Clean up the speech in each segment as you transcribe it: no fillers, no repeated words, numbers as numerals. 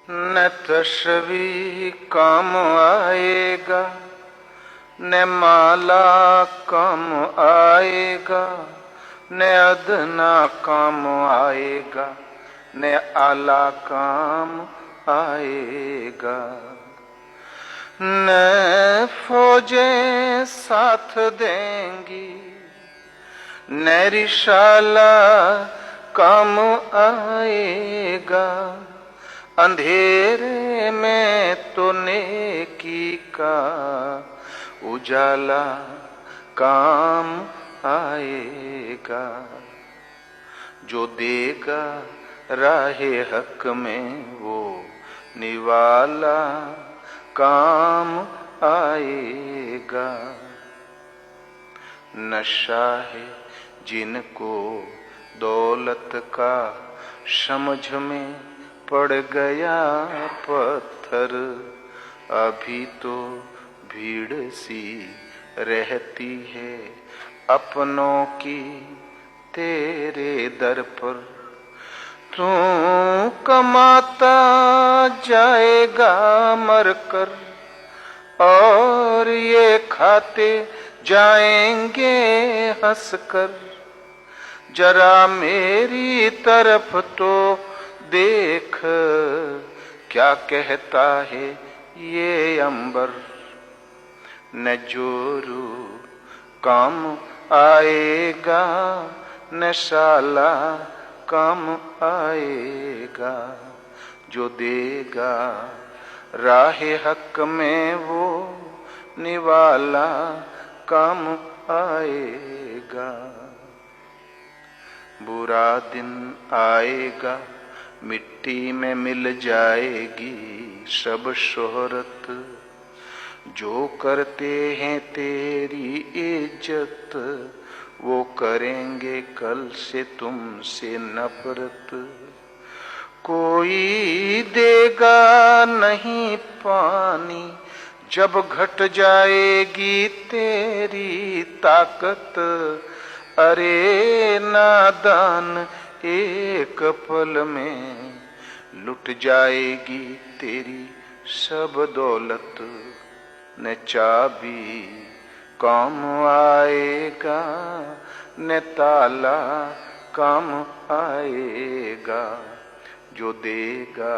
न तशवी काम आएगा, न माला काम आएगा, न अदना काम आएगा, न आला काम आएगा। न फौजें साथ देंगी, न रिशाला काम आएगा, अंधेरे में तो नेकी का उजाला काम आएगा। जो देगा राहे हक में वो निवाला काम आएगा। नशा है जिनको दौलत का, समझ में पड़ गया पत्थर, अभी तो भीड़ सी रहती है अपनों की तेरे दर पर। तू कमाता जाएगा मरकर, और ये खाते जाएंगे हंसकर। जरा मेरी तरफ तो देख, क्या कहता है ये अंबर। न जोरू काम आएगा, न शाला काम आएगा। जो देगा राहे हक में वो निवाला काम आएगा। बुरा दिन आएगा, मिट्टी में मिल जाएगी सब शोहरत। जो करते हैं तेरी इज्जत, वो करेंगे कल से तुमसे नफरत। कोई देगा नहीं पानी, जब घट जाएगी तेरी ताकत। अरे नादान, एक पल में लुट जाएगी तेरी सब दौलत। न चाबी काम आएगा, न ताला काम आएगा। जो देगा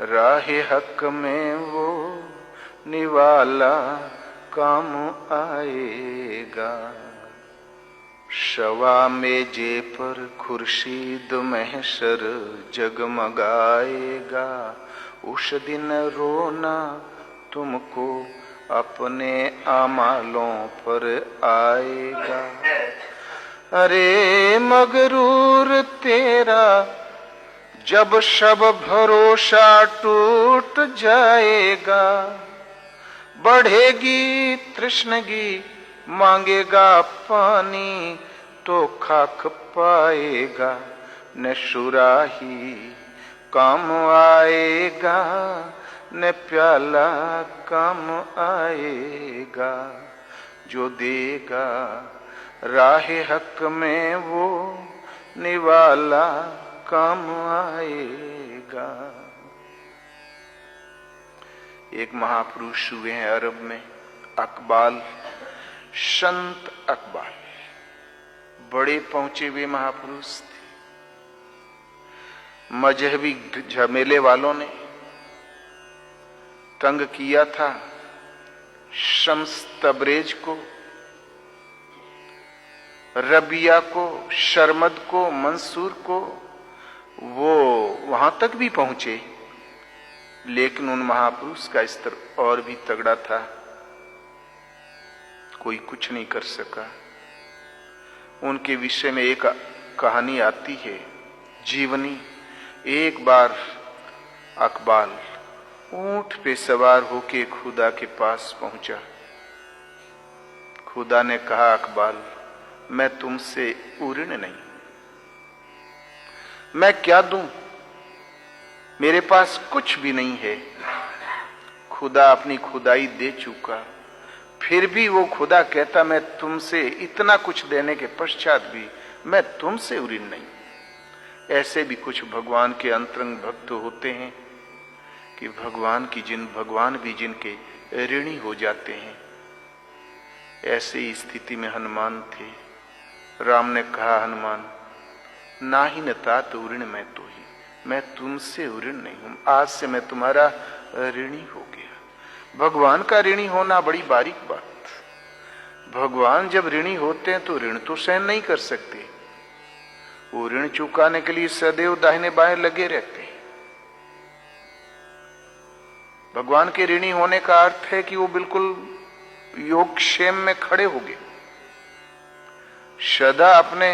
राहे हक में वो निवाला काम आएगा। शवा मेजे पर खुर्शीद महशर जगमगाएगा। उस दिन रोना तुमको अपने आमालों पर आएगा। अरे मगरूर तेरा, जब सब भरोसा टूट जाएगा। बढ़ेगी तृष्णगी, मांगेगा पानी तो खाक पाएगा। न सुराही काम आएगा, न प्याला काम आएगा। जो देगा राहे हक में वो निवाला काम आएगा। एक महापुरुष हुए हैं अरब में, अकबाल, संत अकबाल। बड़े पहुंचे हुए महापुरुष थे। मजहबी झमेले वालों ने तंग किया था शम्स तबरेज को, रबिया को, शर्मद को, मंसूर को। वो वहां तक भी पहुंचे, लेकिन उन महापुरुष का स्तर और भी तगड़ा था। कोई कुछ नहीं कर सका। उनके विषय में एक कहानी आती है, जीवनी। एक बार अकबाल ऊंट पे सवार होके खुदा के पास पहुंचा। खुदा ने कहा, अकबाल, मैं तुमसे ऋणी नहीं, मैं क्या दूं, मेरे पास कुछ भी नहीं है। खुदा अपनी खुदाई दे चुका, फिर भी वो खुदा कहता, मैं तुमसे इतना कुछ देने के पश्चात भी मैं तुमसे ऋणी नहीं। ऐसे भी कुछ भगवान के अंतरंग भक्त होते हैं कि भगवान भी जिनके ऋणी हो जाते हैं। ऐसे ही स्थिति में हनुमान थे। राम ने कहा, हनुमान ना ही न तात ऋण मैं तो ही, मैं तुमसे ऋण नहीं हूं, आज से मैं तुम्हारा ऋणी हो गया। भगवान का ऋणी होना बड़ी बारीक बात। भगवान जब ऋणी होते हैं तो ऋण तो सहन नहीं कर सकते, वो ऋण चुकाने के लिए सदैव दाहिने बाएं लगे रहते हैं। भगवान के ऋणी होने का अर्थ है कि वो बिल्कुल योगक्षेम में खड़े हो गए, सदा अपने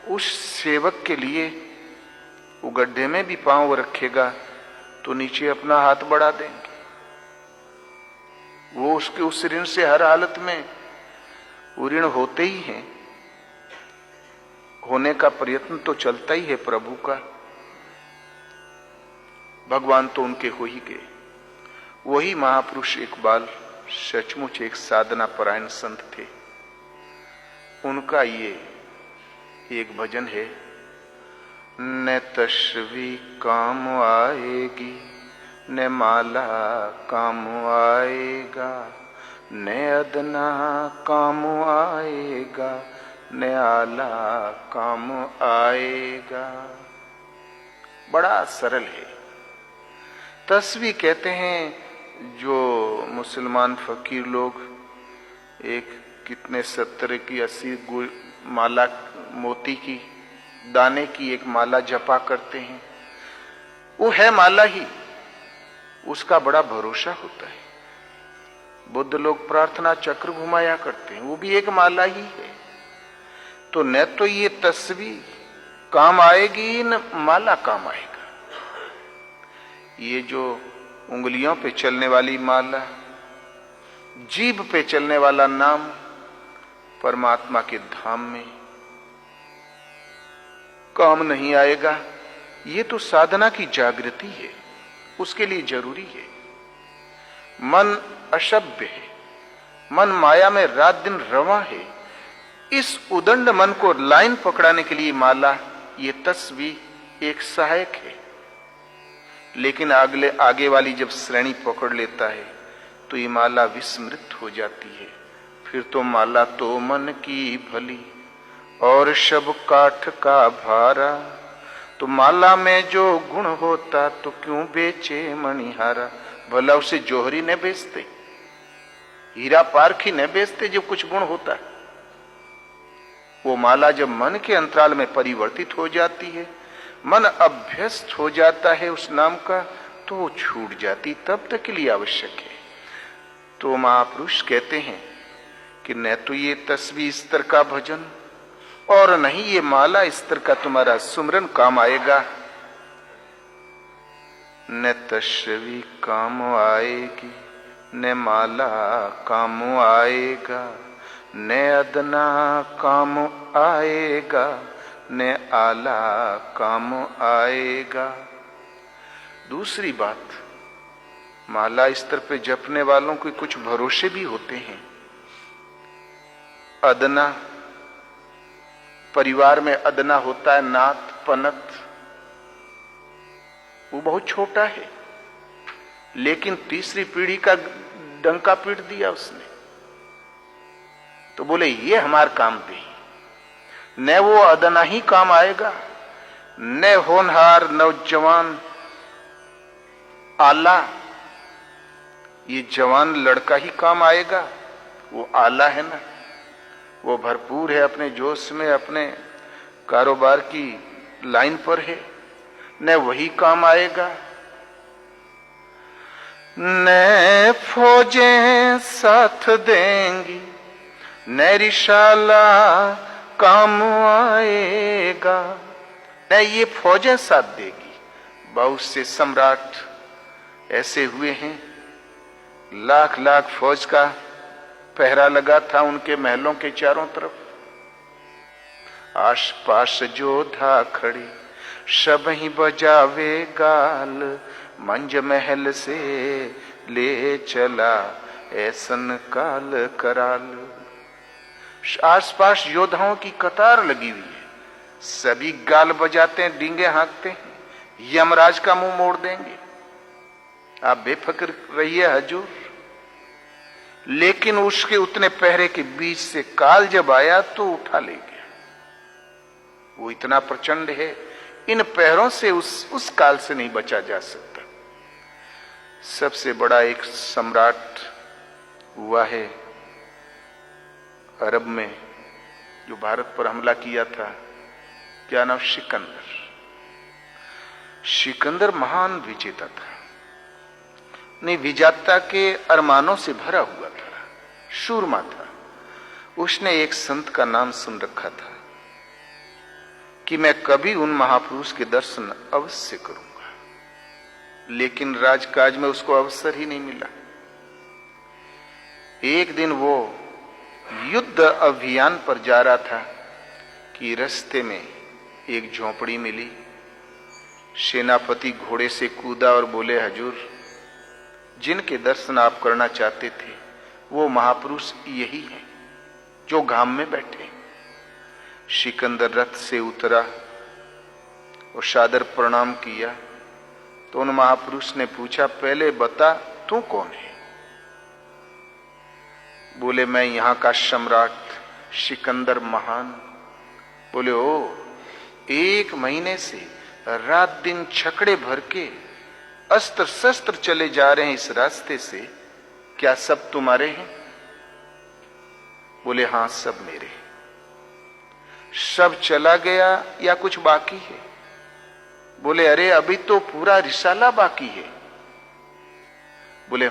उस सेवक के लिए वो गड्ढे में भी पांव रखेगा तो नीचे अपना हाथ बढ़ा देंगे। वो उसके उस ऋण से हर हालत में वो ऋण होते ही हैं, होने का प्रयत्न तो चलता ही है प्रभु का। भगवान तो उनके हो ही गए। वही महापुरुष इकबाल सचमुच एक साधना परायण संत थे। उनका ये एक भजन है, न तस्वी काम आएगी न माला काम आएगा, न अदना काम आएगा न आला काम आएगा। बड़ा सरल है। तस्वी कहते हैं जो मुसलमान फकीर लोग एक कितने 70 की 80 माला मोती की दाने की एक माला जपा करते हैं, वो है माला ही, उसका बड़ा भरोसा होता है। बुद्ध लोग प्रार्थना चक्र घुमाया करते हैं, वो भी एक माला ही है। तो न तो ये तस्वीर काम आएगी न माला काम आएगा। ये जो उंगलियों पे चलने वाली माला, जीभ पे चलने वाला नाम परमात्मा के धाम में काम नहीं आएगा। ये तो साधना की जागृति है, उसके लिए जरूरी है। मन अशब्य है, मन माया में रात दिन रवा है। इस उदंड मन को लाइन पकड़ाने के लिए माला, ये तस्वीर एक सहायक है। लेकिन आगे वाली जब श्रेणी पकड़ लेता है तो ये माला विस्मृत हो जाती है। फिर तो माला तो मन की भली और शब काठ का भारा, तो माला में जो गुण होता तो क्यों बेचे मणिहारा। भला उसे जोहरी ने बेचते, हीरा पारखी ने बेचते जब कुछ गुण होता है। वो माला जब मन के अंतराल में परिवर्तित हो जाती है, मन अभ्यस्त हो जाता है उस नाम का, तो वो छूट जाती, तब तक के लिए आवश्यक है। तो महापुरुष कहते हैं कि न तो ये तस्वीर स्तर का भजन और नहीं ये माला स्तर का तुम्हारा सुमरन काम आएगा। न तस्वी काम आएगी न माला काम आएगा, न अदना काम आएगा न आला काम आएगा। दूसरी बात, माला स्तर पे जपने वालों के कुछ भरोसे भी होते हैं। अदना, परिवार में अदना होता है नात पनत, वो बहुत छोटा है, लेकिन तीसरी पीढ़ी का डंका पीट दिया उसने, तो बोले ये हमार काम दे। न वो अदना ही काम आएगा, न होनहार नौजवान आला, ये जवान लड़का ही काम आएगा। वो आला है ना, वो भरपूर है, अपने जोश में अपने कारोबार की लाइन पर है, न वही काम आएगा। न फौजें साथ देंगी न रिशाला काम आएगा, न ये फौजें साथ देगी। बहुत से सम्राट ऐसे हुए हैं, लाख लाख फौज का पहरा लगा था उनके महलों के चारों तरफ। आस पास जोधा खड़े सब ही बजावे गाल, मंज महल से ले चला ऐसन काल कराल। आसपास योद्धाओं की कतार लगी हुई है, सभी गाल बजाते हैं, डींगे हाँकते हैं, यमराज का मुंह मोड़ देंगे। आप बेफिक्र रहिए हजूर। लेकिन उसके उतने पहरे के बीच से काल जब आया तो उठा ले गया। वो इतना प्रचंड है, इन पैरों से उस काल से नहीं बचा जा सकता। सबसे बड़ा एक सम्राट हुआ है अरब में, जो भारत पर हमला किया था, क्या नाम? सिकंदर। सिकंदर महान विजेता था, नहीं विजेता के अरमानों से भरा हुआ था, शूरमा था। उसने एक संत का नाम सुन रखा था कि मैं कभी उन महापुरुष के दर्शन अवश्य करूंगा, लेकिन राजकाज में उसको अवसर ही नहीं मिला। एक दिन वो युद्ध अभियान पर जा रहा था कि रास्ते में एक झोपड़ी मिली। सेनापति घोड़े से कूदा और बोले, हजूर, जिनके दर्शन आप करना चाहते थे वो महापुरुष यही हैं जो घाम में बैठे। सिकंदर रथ से उतरा और सादर प्रणाम किया तो उन महापुरुष ने पूछा, पहले बता तू कौन है? बोले, मैं यहां का सम्राट सिकंदर महान। बोले, ओ, 1 महीने से रात दिन छकड़े भर के अस्त्र शस्त्र चले जा रहे हैं इस रास्ते से, क्या सब तुम्हारे हैं? बोले, हां, सब मेरे। सब चला गया या कुछ बाकी है? बोले, अरे अभी तो पूरा रिसाला बाकी है। बोले,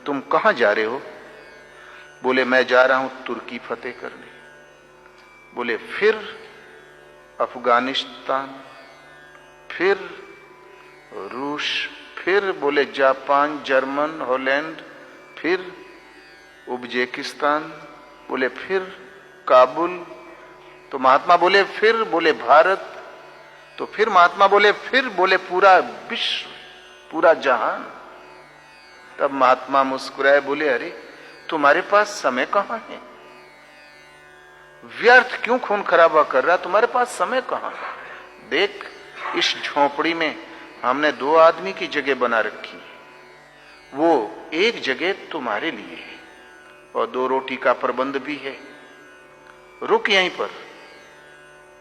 तुम कहां जा रहे हो? बोले, मैं जा रहा हूं तुर्की फतेह करने। बोले, फिर अफगानिस्तान, फिर रूस, फिर बोले जापान, जर्मन, हॉलैंड, फिर उज्बेकिस्तान, बोले फिर काबुल। तो महात्मा बोले, फिर? बोले भारत। तो फिर महात्मा बोले, फिर? बोले पूरा विश्व, पूरा जहान। तब महात्मा मुस्कुराए, बोले, अरे तुम्हारे पास समय कहां है? व्यर्थ क्यों खून खराबा कर रहा? तुम्हारे पास समय कहां है? देख, इस झोपड़ी में हमने 2 आदमी की जगह बना रखी है, वो एक जगह तुम्हारे लिए है और 2 रोटी का प्रबंध भी है। रुक यहीं पर।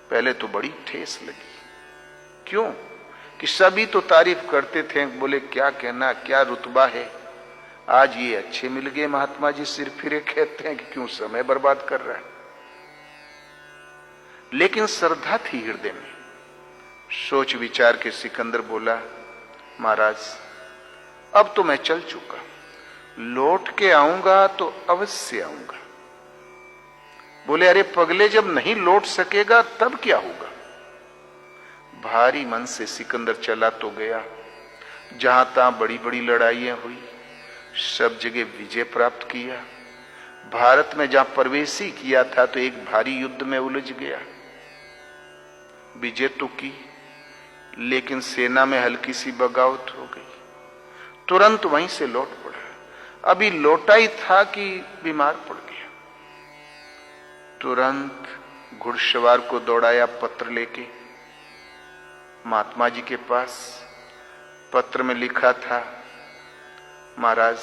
पहले तो बड़ी ठेस लगी। क्यों? कि सभी तो तारीफ करते थे, बोले क्या कहना, क्या रुतबा है। आज ये अच्छे मिल गए महात्मा जी, सिर फिरे कहते हैं कि क्यों समय बर्बाद कर रहा है। लेकिन श्रद्धा थी हृदय में। सोच विचार के सिकंदर बोला, महाराज अब तो मैं चल चुका, लौट के आऊंगा तो अवश्य आऊंगा। बोले, अरे पगले, जब नहीं लौट सकेगा तब क्या होगा? भारी मन से सिकंदर चला तो गया। जहां तहां बड़ी बड़ी लड़ाइयां हुई, सब जगह विजय प्राप्त किया। भारत में जहां प्रवेश ही किया था तो एक भारी युद्ध में उलझ गया। विजय तो की, लेकिन सेना में हल्की सी बगावत हो गई। तुरंत वहीं से लौट पड़ा। अभी लौटा ही था कि बीमार पड़ गया। तुरंत घुड़सवार को दौड़ाया पत्र लेके महात्मा जी के पास। पत्र में लिखा था, महाराज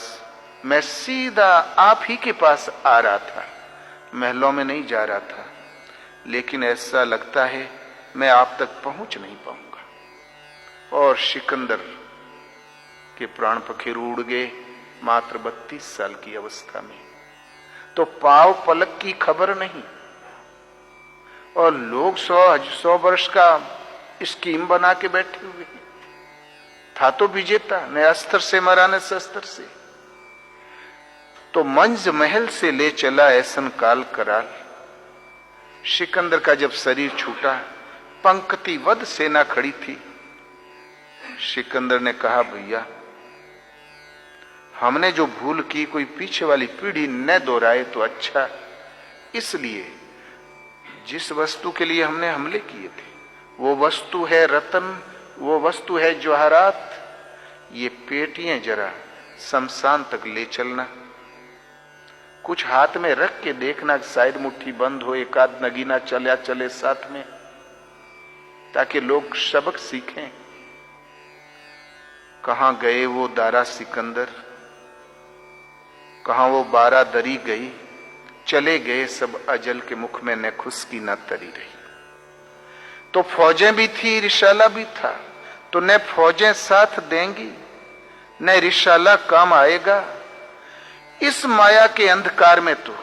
मैं सीधा आप ही के पास आ रहा था, महलों में नहीं जा रहा था, लेकिन ऐसा लगता है मैं आप तक पहुंच नहीं पाऊंगा। और सिकंदर के प्राण पखेरु उड़ गए मात्र 32 साल की अवस्था में। तो पाव पलक की खबर नहीं, और लोग 100 वर्ष का स्कीम बना के बैठे हुए। था तो विजेता, न अस्त्र से मरा न शस्त्र से। तो मंज महल से ले चला ऐसन काल कराल। सिकंदर का जब शरीर छूटा, पंक्तिवध सेना खड़ी थी। सिकंदर ने कहा, भैया हमने जो भूल की कोई पीछे वाली पीढ़ी न दोहराए तो अच्छा। इसलिए जिस वस्तु के लिए हमने हमले किए थे वो वस्तु है रतन, वो वस्तु है जवाहरात। ये पेटियां जरा शमशान तक ले चलना, कुछ हाथ में रख के देखना, शायद मुट्ठी बंद हो, एक आध नगीना चला चले साथ में, ताकि लोग सबक सीखें। कहां गए वो दारा सिकंदर, कहां वो बारा दरी गई, चले गए सब अजल के मुख में न खुशकी न तरी रही। तो फौजें भी थी, रिसाला भी था, तो न फौजें साथ देंगी न रिसाला काम आएगा। इस माया के अंधकार में तो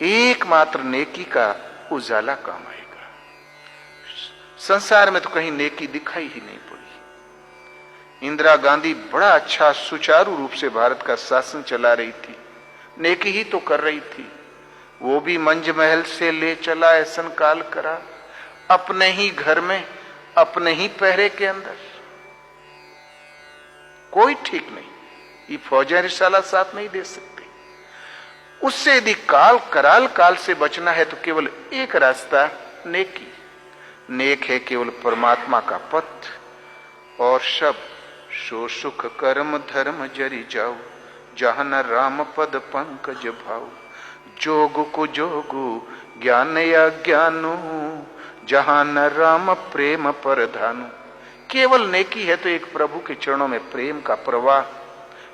एकमात्र नेकी का उजाला काम आएगा। संसार में तो कहीं नेकी दिखाई ही नहीं पड़ी। इंदिरा गांधी बड़ा अच्छा सुचारू रूप से भारत का शासन चला रही थी, नेकी ही तो कर रही थी। वो भी मंज महल से ले चला ऐसन काल करा, अपने ही घर में अपने ही पहरे के अंदर। कोई ठीक नहीं, ये फौजें रिसाला साथ नहीं दे सकती। उससे यदि काल कराल काल से बचना है तो केवल एक रास्ता, नेकी। नेक है केवल परमात्मा का पथ, और सब सो सुख कर्म धर्म जरि जाओ, जहां न राम पद पंकज भाव। जोग को जोगु ज्ञान या ज्ञानो, जहां न राम प्रेम परधानु। केवल नेकी है तो एक प्रभु के चरणों में प्रेम का प्रवाह,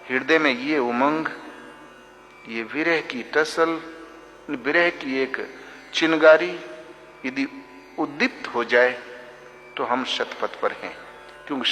हृदय में ये उमंग, ये विरह की टसल, विरह की एक चिनगारी यदि उद्दीप्त हो जाए तो हम शतपथ पर हैं। क्योंकि